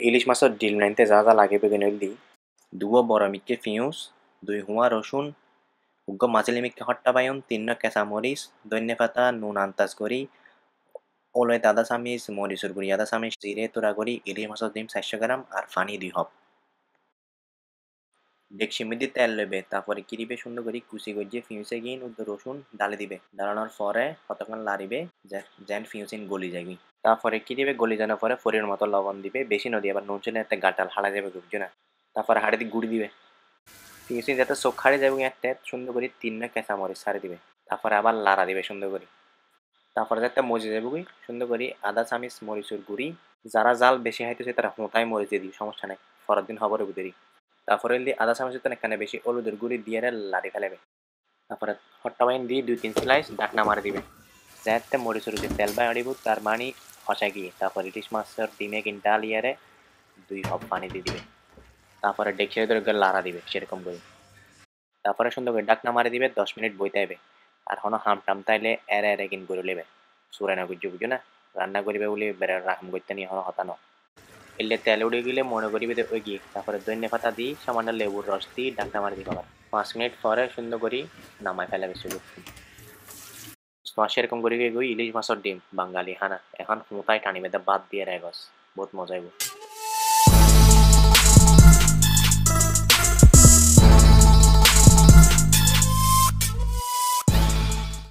ইলিশ মাছের ডিল নাইনতে যা যা লাগে বেগুন দি দুবো বড় মিক্কে পিঁয়াজ দুই হুয়া রসুন উগ্গ মাছলি মিক্কে হট্টা বাইন তিন কেঁচা মরিচ ধন্য পাতা নুন আন্তাজ করি ওলয় আদা চামিচ মরিচুর গুড়ি আদা চামিচ জিরে তোরা করি ইলিশ মাছের ডিম 400 গ্রাম আর পানি 2 হপ ডেকসি মধ্যে তেল লইবে তারপরে কি দিবে সুন্দর করে কুচি গজিয়ে ফিউসে গিয়ে উদ্দ রসুন ডালে দিবে ডালানোর পরে কতক্ষণ লাড়িবে যেন ফিউসিন গলি যাবি তারপরে কি দিবে গলি জানার পরে পরিমাণ মতো লবণ দিবে বেশি নদী আবার নুন চলে একটা গাটাল হালা যাবে বুঝছো না তারপরে হাড়ে দিয়ে গুড়ি দিবে ফিউসিন যাতে চোখ হাড়ে যাবে একটা সুন্দর করে 3 কেঁচা মরিচ ছাড়ে দিবে তারপরে আবার লাড়া দিবে সুন্দর করে তারপরে যাতে মজে যাবে সুন্দর করে আদা চামিচ মরিচুর গুড়ি যারা জাল বেশি হাইতেছে তারা হোঁটায় মরিচ দিয়ে দিই সমস্যা নাই পরের দিন হবরে বুঝেরি তারপরে দিয়ে আদা চামচের তো এখানে বেশি হলুদের গুঁড়ি দিয়ে লাড়ি ফেলেবে তারপরে হট্টা বাইন দিয়ে 2-3 স্লাইস ডাকনা মারি দিবে যাতে মরিচুর যে তেল বাই আড়িব তার পানি হসাই গিয়ে তারপর ইলিশ মাছের ডিমে কিন ডাল ইয়ারে 2 হপ পানি দিয়ে দিবে তারপরে ডেকে ধরে লাড়া দিবে সেরকম করে তারপরে সুন্দর করে ডাকনা মারি দিবে 10 মিনিট বইতে হবে আর হনো হাম টাম তাইলে এরে এরে কিন করে লেবে সুরে না বুঝছো বুঝছো না রান্না করিবে বলে বেড়ে রাখাম করতে নিয়ে হনো হতানো এলে তেল উড়ে গেলে মনে করিবে ওই গিয়ে তারপরে ধন্য পাতা দিই সামান্য লেবুর রস দিই ডাকনা মারি দিই আবার 5 মিনিট পরে সুন্দর করি নামায় ফেলে বেশি মাছ এরকম করে গই ইলিশ মাছের ডিম বাঙালি হানা এখন হুঁতায় টানি বেঁধে বাদ দিয়ে রেগস বহুত মজা হইব